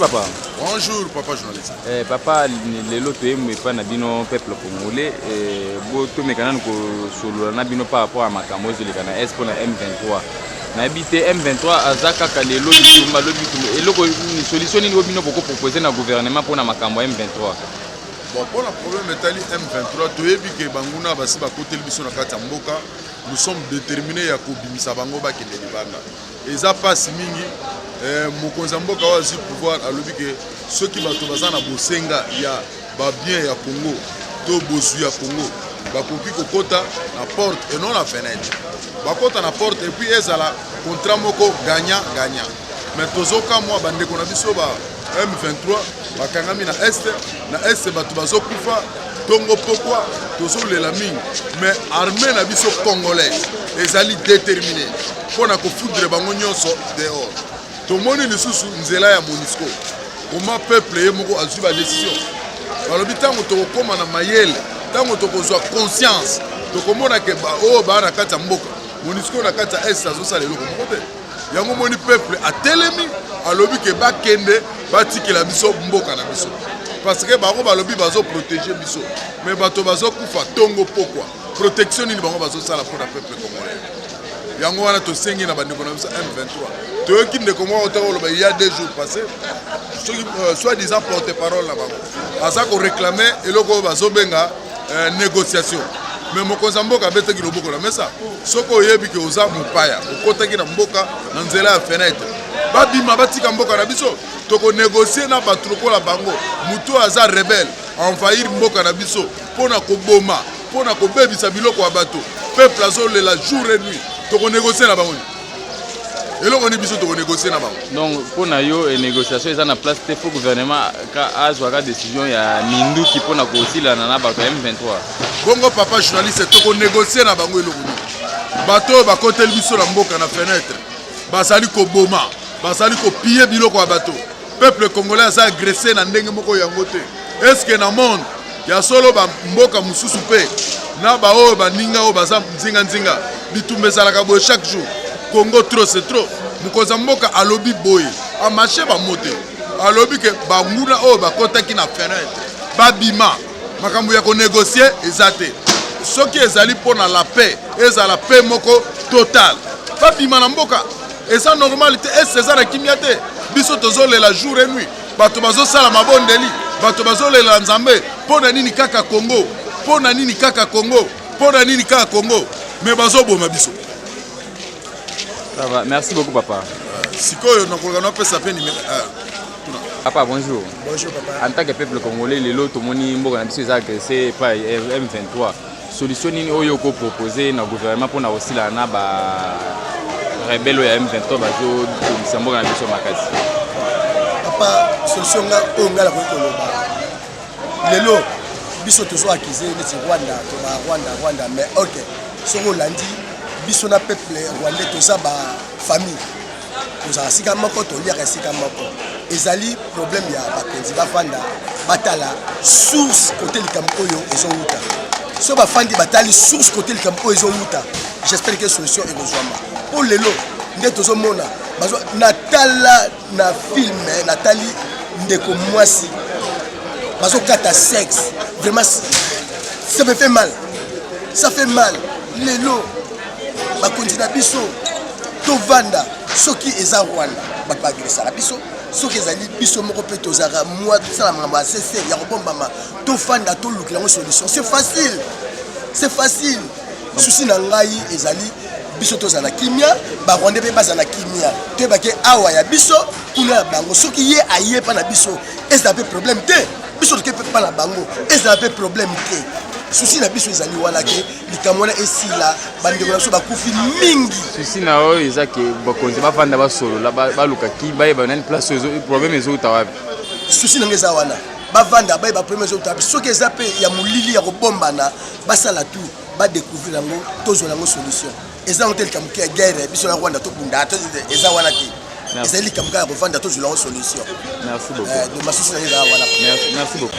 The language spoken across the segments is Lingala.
papa. Bonjour papa journaliste. Papa, les lots de pas nabino peuple congolais. Tout mes canaux sur nabino par rapport à ma camoise de l'Ghana. Est pour la M23. N'habité M23 à Zaka Kalelo Bitumba et une solution ni obino beaucoup proposer na gouvernement pour na makambo M23. Bon, pour le problème métallique M23, tu as vu que Banguna va se côté le biso na Katamboka. Nous sommes déterminés à kobimisa bango ba kende libanga. Et ça passe mingi Mokonzamboka wa zi pouvoir à l'objet que ceux qui va tobaza na bosenga ya ba bien ya Congo, to bosu ya Congo, ba koki kokota na porte et non la fenêtre. Ba kota na porte et puis ezala contrat moko gagnant gagnant. Mais tozoka moi bande ko na biso ba M23 bakangami na est bato bazokufa tongo pourquoi tozolela mingi mais armée na biso congolaise ezali déterminé pona ko foudre bango nyonso dehors tomoni lisusu nzela ya MONUSCO comment peuple ye moko azwi ba décision balobi tango tokokoma na mayele tango tokozwa conscience tokomona ke ba na kati ya mboka MONUSCO na kati ya est azosala eloko moko te yango moni peuple atelemi alobi ke bakende batikela biso mboka na biso parce que bango balobi bazo protéger biso mais bato bazo kufa tongo pourquoi protection ni bango bazo sala pour le peuple congolais yango wana to sengi na bandeko na biso M23 to yoki ndeko mwa otako loba il y a 2 jours passés soit disant porte-parole na bango asa ko réclamer eloko bazo benga négociation mais mokonza mboka betaki loboko na mesa soko oyebi ke oza mopaya okotaki na mboka na nzela ya fenêtre babima batika mboka na biso toko négocier na bato lokola bango mutu aza rebelle envahir mboka na biso pona koboma pona kobebisa biloko ya bato peuple azolela jour et nuit toko négocier na bango eloko ni biso toko négocier na bango donc pona yo et négociation eza na place te faut gouvernement ka azwa ka décision ya minduki pona ko osila na bato M23 bongo papa journaliste toko négocier na bango eloko ni bato bakoteli biso na mboka na fenêtre basali koboma basali kopiller biloko ya bato peuple congolais a agressé na ndenge moko yango te est-ce que na monde ya solo ba mboka mususu pe na ba o ba ninga o baza nzinga bitumba ezalaka boye chaque jour Congo trop c'est trop mukoza mboka alobi boye a marché ba mote alobi ke ba nguna o ba kotaki na fenêtre ba bima makambo ya ko négocier ezate soki ezali pona la paix ezala paix moko total ba bima na mboka eza normalité et César kimia te biso tozolela jour et nuit bato bazosala mabondeli bato bazolela nzambe pona nini kaka Congo pona nini kaka Congo pona nini kaka Congo mais bazoboma biso. Ça va, merci beaucoup papa. Sikoyo nakoloka na pesa pe numéro Papa bonjour. Bonjour papa. En tant que peuple congolais les lots tomoni mboka na biso agressé par M23 solution nini oyo ko proposer na gouvernement pona osila na ba rebelle ya M23 bazo mboka na biso makasi. Papa solution nga onga la koloba lelo biso tozo accuser neti Rwanda mais OK soko landi biso na peuple rwandais toza ba famille toza sika moko to lire sika moko ezali problème ya bakonzi bafanda batala source côté likambo oyo ezowuta so bafandi batali source côté likambo oyo ezowuta j'espère que solution ekozwama pour lelo nde tozomona bazwa natala na film natali ndeko mwasi bazokata sexe vraiment ça me fait mal lelo bakonzi na biso tovanda soki eza Rwanda bato bagresa na biso soki ezali biso moko pe tozaka moi tosala makambo ya sincere ya kobombama tofanda tolukela yango solution c'est facile susi na ngai ezali biso tozala kimia barwandais pe bazala kimia toyebake awa ya biso kuna ya bango soki ye aye pa na biso ezala pe problème te biso toke pe pa na bango ezala pe problème te susi na biso ezali wana ke likambo wana esila bandeko na biso bakufi mingi susi na oyo eza ke bakonzi bafanda basolola balukaki bayeba nani place problème ezouta wapi susi na ngai eza wana bavanda bayeba problème ezouta wapi soki eza pe ya molili ya kobombana basala tout badécouvrir yango tozwa yango solution eza ngo te likambo ke ya guerre biso na Rwanda tobunda eza wana te ezali likambo ya kovanda tozwa yango solution. Merci beaucoup. De masusi na ngai eza wana. Merci beaucoup.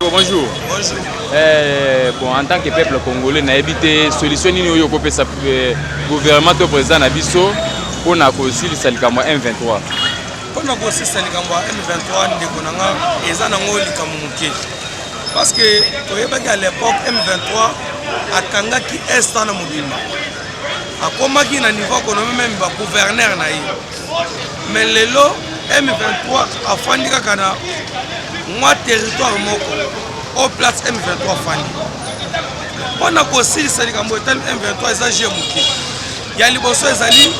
Bongo, bonjour. Bonjour. Bon, en tant que peuple congolais, na évité solution ni yo ko pesa gouvernement to président na biso pour na ko silisa likambo M23. Pour na ko silisa likambo M23 ndeko nanga eza nango likambo muke. Parce que toyebaki à l'époque M23 akangaki est na mobimba. Akomaki na niveau économique même ba gouverneur na ye. Mais lelo M23 afandi kaka na mwa territoire moko au place M23 fandi. Pona ko silisa likambo etal M23 eza je muke. Ya liboso ezali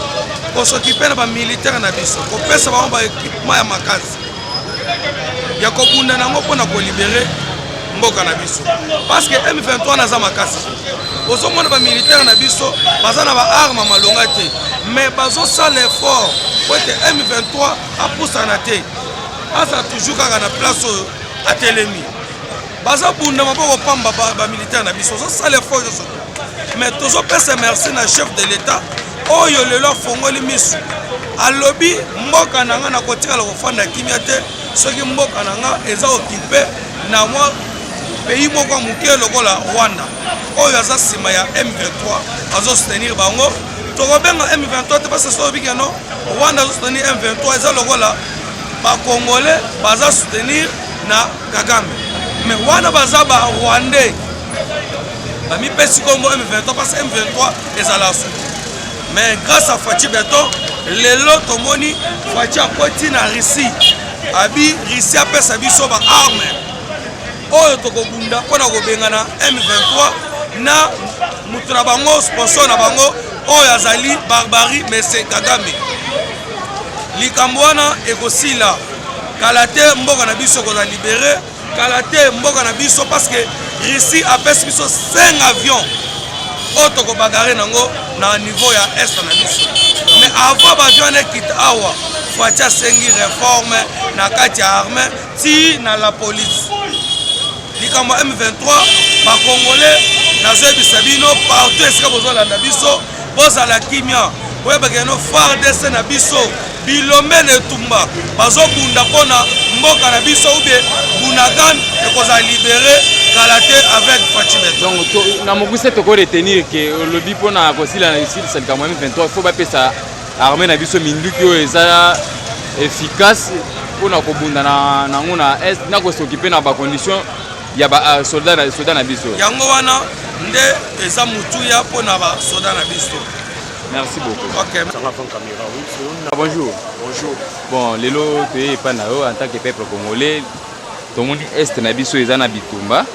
ko s'occuper na ba militaire na biso. Ko pesa ba ba équipement ya makasi. Ya ko bunda nango pona ko libérer mboka na biso. Parce que M23 naza makasi. Ozo mona ba militaire na biso baza na ba arme malonga te. Mais bazo sala l'effort pour que M23 a poussé na te. Asa toujours kaka na place à Telemi. Baza bunda maboko pamba ba militaire na biso. Ozo sala l'effort de ça. Mais toujours pesa merci na chef de l'état. Oyo lelo fongoli misu. Alobi mboka nanga na kotika la kofanda kimia te. Soki mboka nanga eza occupé na moi pays moko muke lokola Rwanda. Oyo aza sima ya M23 azo soutenir bango. Tokobenga M23 te parce que so bikeno Rwanda azo soutenir M23 eza lokola ba Congolais baza soutenir na Kagame. Mais wana baza ba Rwandais. Ba mi pesi Congo M23 parce que M23 ezala sou. Mais grâce à Fachi Beton, lelo tomoni Fachi akoti na Russie. Abi Russie apesa biso ba arme. Oyo tokobunda pona kobengana M23 na mutu na bango sponsor na bango oyo azali barbarie mais c'est Kagame. Likambo wana ekosila kala te mboka na biso koza libéré, kala te mboka na biso parce que Russie apesi biso 5 avions oyo tokobagare nango na niveau ya est na biso. Mais avant bavion ekita awa Fachi asengi réforme na kati ya armée ti na la police. Likambo M23 ba Congolais nazoyebisa bino partout esika bozolanda biso bozala kimia boyebakeno FARDC na biso bilombe netumba bazobunda mpona mboka na biso ube Bunagan ekozala libéré kala te avec Fachi Beton. Donc na mokuse toko retenir ke lobi mpona kosila na silisa likambo M23 il faut bapesa armée na biso minduki oyo eza efficace mpona kobunda nango na est na kosokipe na bacondition ya ba soldat na biso. Yango wana nde eza mutuya pona ba soldat na biso. Merci beaucoup. OK. Bonjour. Bonjour. Bon, lelo te pa na yo en tant que peuple congolais, to moni est na biso eza na bitumba.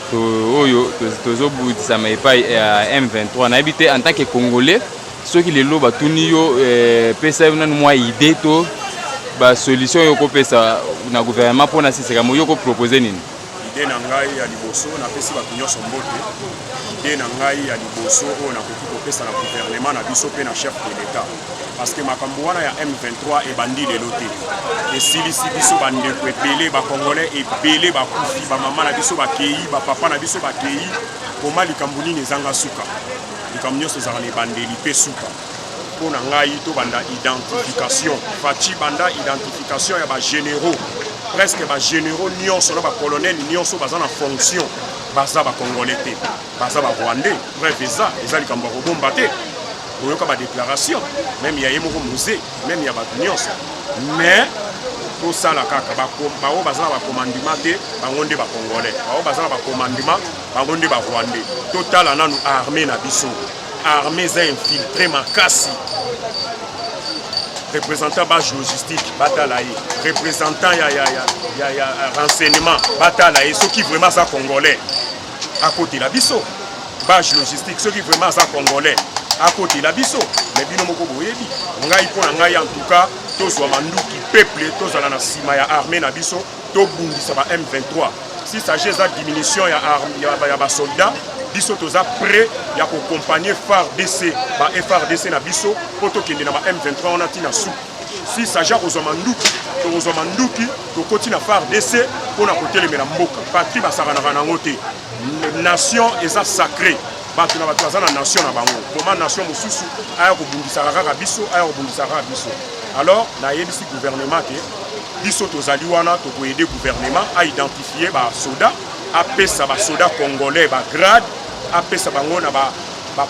To oyo tozo butisa mai pa M23 na habité en tant que congolais, ceux qui lelo batuni yo pesa na moi idée to ba solution yo ko pesa na gouvernement pona siseka mo yo ko proposer nini. Idée na ngai ya liboso na pesi ba nyonso mbote. Idée na ngai ya liboso o na koki kopesa na gouvernement na biso pe na chef de l'état. Parce que makambo wana ya M23 e bandi lelo te. E silisi biso bandeko ebele ba Congolais ebele ba kufi ba mama na biso ba kei ba papa na biso ba kei koma likambo nini ezanga suka. Likambo nyonso ezala ne bandeli pe suka. Pona ngai to banda identification. Fachi banda identification ya ba généraux. Presque ba généraux nyonso na ba colonel nyonso baza na fonction baza ba Congolais te baza ba Rwandais. Bref eza likambo robomba te. Oyoka ba déclaration même ya yemoko musée même ya ba nyonso mais to sala kaka ba o baza ba commandement te bangonde ba Congolais ba o baza ba commandement bangonde ba Rwandais total nanu armée na biso armée za infiltré makasi représentant base logistique batalaye représentant ya renseignement batalaye ceux qui vraiment ça Congolais à côté la biso base logistique ceux qui vraiment ça Congolais à côté la biso mais bino moko boyebi ngai pona ngai en tout cas tozwa manduki peuple tozala na sima ya armée na biso to bundisa ba M23 si s'agit de diminution ya armée ya ba soldats biso toza prêt ya ko accompagner FARDC ba FARDC na biso poto kende na ba M23 on a tina sou si s'agit de manduki to koti na FARDC pona ko telemela mboka patrie basaka na bango te nation eza sacré bato na bato bazana nation na bango comment nation mosusu aya ko bundisa kaka biso aya ko bundisa kaka biso alors na yebisi gouvernement ke biso tozali wana tokoyede gouvernement à identifier ba soda apesa ba soda congolais ba grade apesa bango na ba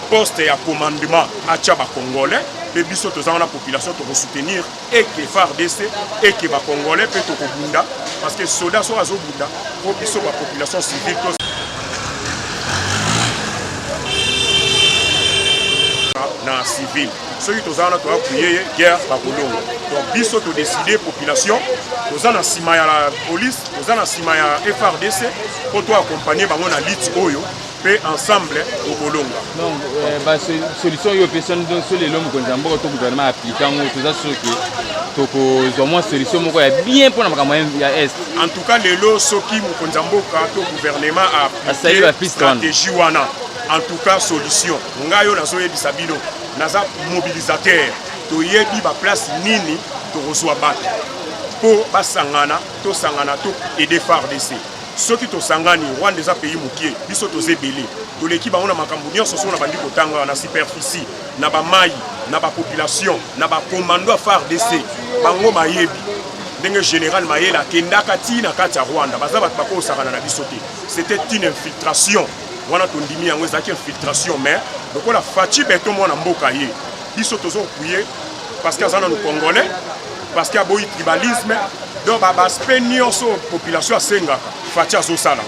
poste ya commandement acha ba congolais pe biso tozana na population to soutenir et que FARDC et que ba congolais pe to kobunda parce que soda so azo bunda pour biso ba population civile na civil soki tozana to appuyer guerre ba kolongo donc biso to décider population tozana sima ya la police tozana sima ya FARDC pour to accompagner bango na lutte oyo pe ensemble au Bolonga. Donc bah solution yo personne donc sur les lois konzambo to gouvernement appliquant tout ça sur que toko au moins solution moko ya bien pour na makambo ya est. En tout cas les lois soki mokonzambo ka to gouvernement a stratégie wana. En tout cas solution. Ngayo na soye bisabino naza mobilisateur to yebi ba place nini to reçoit batte. Po basangana to aider FARDC. Soki to sangani Rwanda eza pays mokie biso toze belé to l'équipe on a makambo nyonso so na bandi kotanga na superficie na ba mai na ba population na ba commando FARDC bango mayebi ndenge général Mayela kendaka ti na kati ya Rwanda baza bat bako sakana na biso te c'était une infiltration wana to ndimi yango ezaki infiltration mais lokola Fachi beto mwana mboka ye biso tozo kuye parce que azana no congolais parce qu'il y a boy tribalisme donc baspect nyonso population asengaka Fachi azosala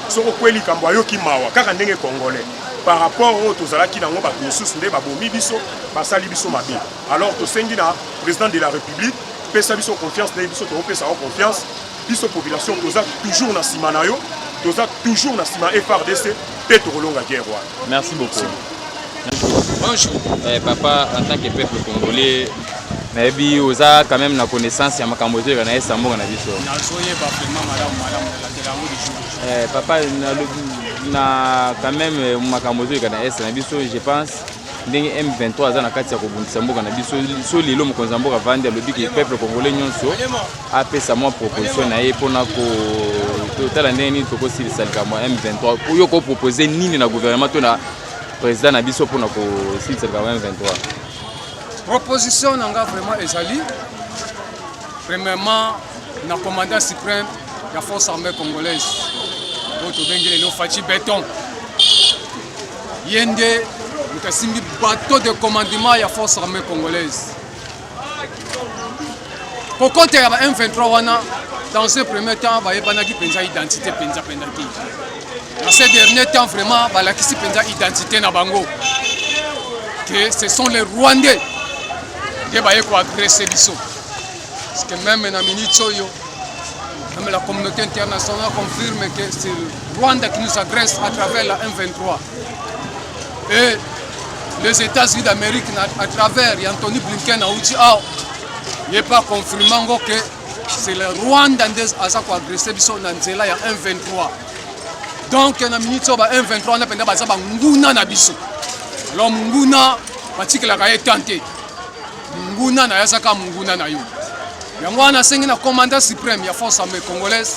soko kweli kambo ayoki mawa kaka ndenge congolais par rapport au tozalaki nango bato mosusu nde babomi biso basali biso mabe alors tosengi na président de la république pesa biso confiance na biso topesa confiance biso population toza toujours na sima na yo toza toujours na sima FARDC pe tokolonga guerre wana. Merci beaucoup. Bonjour. Papa, en tant que peuple congolais, nayebi oza quand même na connaissance ya makambo to na esambo na biso. Nazoye ba vraiment malamu la telango du jour. Papa na quand même makambo to na est na biso je pense ndenge M23 aza na kati ya kobundisa mboka na biso so lelo mokonza mboka vandi alobi ke peuple congolais nyonso apesa mwa proposition na ye mpona totala ndenge nini tokosilisa likambo ya M23 oyo kopropose nini na gouvernement to na président na biso mpona kosilisa likambo ya M23. Proposition nanga vraiment ezali premièrement na commandant suprême la force armée congolaise oto bengele no Fachi Béton yende mukasimbi bateau de commandement ya force armée congolaise kokote ya M23 wana dans ce premier temps bayebanaki penza identité penza pendaki dans ces derniers temps vraiment balakisi penza identité na bango que ce sont les Rwandais qui ont agressé Bisso. Parce que même dans Minitsoyo, même la communauté internationale confirme que c'est le Rwanda qui nous agresse à travers la M23. Et les États-Unis d'Amérique, à travers Anthony Blinken, il n'est pas confirmé que c'est le Rwanda qui a agressé Bisso dans la M23. Donc, dans Minitsoyo, M23, on a pensé Nguna na Bisso. Alors, Nguna, il a été tenté. Nguna na yasaka Nguna na yo. Yango wana sengi na commandant suprême ya force armée congolaise,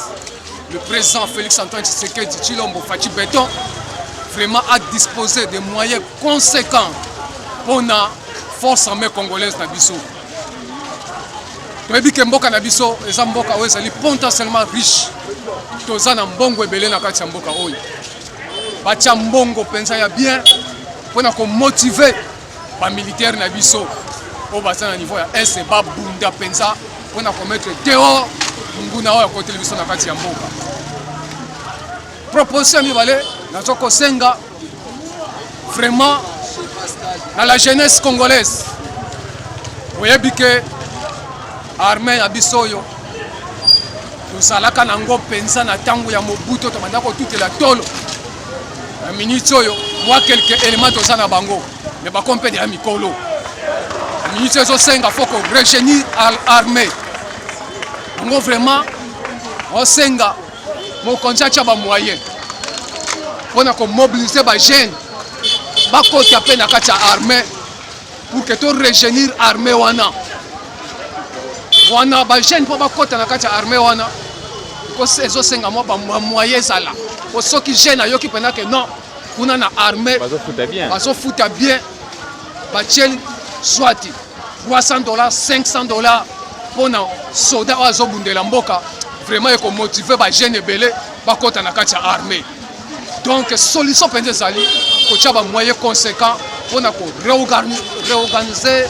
le président Félix Antoine Tshisekedi Tshilombo Fachi Béton vraiment a disposé de moyens conséquents pour la force armée congolaise na biso. Toyebi ke mboka na biso eza mboka oyo ezali potentiellement riche. Toza na mbongo ebele na kati ya mboka oyo. Batia mbongo penza ya bien pona ko motiver ba militaire na biso. Au bassin à niveau ya S ba bunda penza on a commettre dehors nguna wa ko télévision na kati ya mboka proposition mi balé na zoko senga vraiment na la jeunesse congolaise oyebi ke armée ya bisoyo tosalaka nango penza na tango ya Mobutu to mandako tutela tolo na minute oyo moi quelques éléments toza na bango mais ba compé de la mikolo Ministre Zosenga faut qu'on régénère l'armée. On vraiment on senga mon conseil chaba moyen. On a mobilisé les jeunes. Ba côté à peine à kacha armée pour que tout régénère l'armée wana. Wana ba jeunes pour ba côté na kacha armée wana. Ko sezo senga mo ba moyen sala. Pour ceux qui jeune ayo qui pena que non, on a na armée. Bazo fouta bien. Bazo fouta bien. Ba tchel soit $300, $500 mpona soda oyo azobundela mboka vraiment ekomotive bajeune ebele bakota na kati ya armée. Donc solution mpenza ezali kotia bamoyen conséquent mpona koreorganiser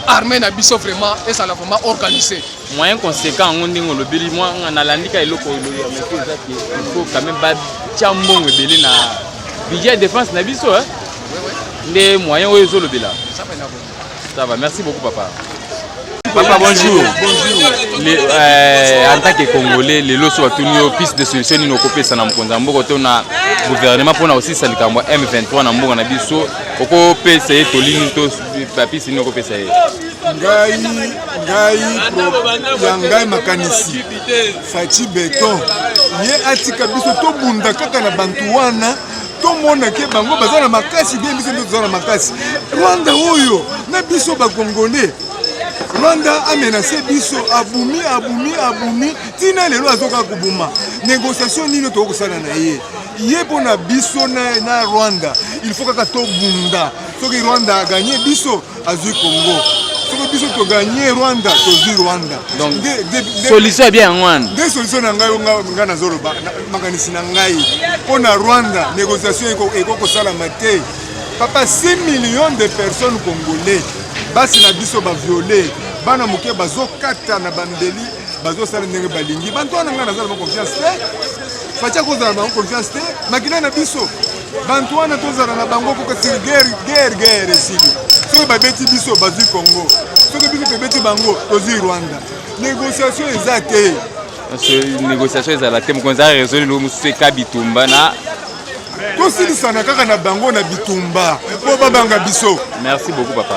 armée na biso vraiment ezala vraiment organisé. Moyen conséquent yango ndenge olobeli mwa nalandika eloko ya moko eza ke il faut quand même batia mbongo ebele na budget ya défense na biso nde moyen oyo ezolobela. Ça va, merci beaucoup papa. Papa, bonjour. Bonjour. En tant que Congolais, les lots sont tenus piste de solution ni okopé sana mkonza mboko to na gouvernement pona aussi salikambo M23 na mboko na biso okopé c'est tolini to papi sini okopé c'est ngai makanisi Fati Beton ye atika biso to bunda kaka na bantu wana to mona ke bango bazana makasi bien biso ndo zana makasi Rwanda oyo na biso ba Congolais Rwanda a menacé biso abumi tina lelo azoka kubuma négociation nino to kosana na ye pona biso na Rwanda il faut kaka to bunda soki Rwanda a gagné biso azui Congo soki biso to gagné Rwanda to zui Rwanda donc solution est bien ngwana des solutions na ngai nga na zoloba makanisi na ngai pona Rwanda négociation eko kosala mate papa 6 millions de personnes congolais basi na biso ba violé bana moke bazokata na bambeli bazosala ndenge balingi bantu wana nga nazala ba confiance te fatia kozala ba confiance te makina na biso bantu wana tozala na bango ko kasiri guerre esili soki babeti biso bazwi Congo soki biso tobeti bango tozwi Rwanda négociation eza te négociation ezala te mokonzi arésolu lo mosusu eka bitumba na tosilisana kaka na bango na bitumba po babanga biso. Merci beaucoup papa.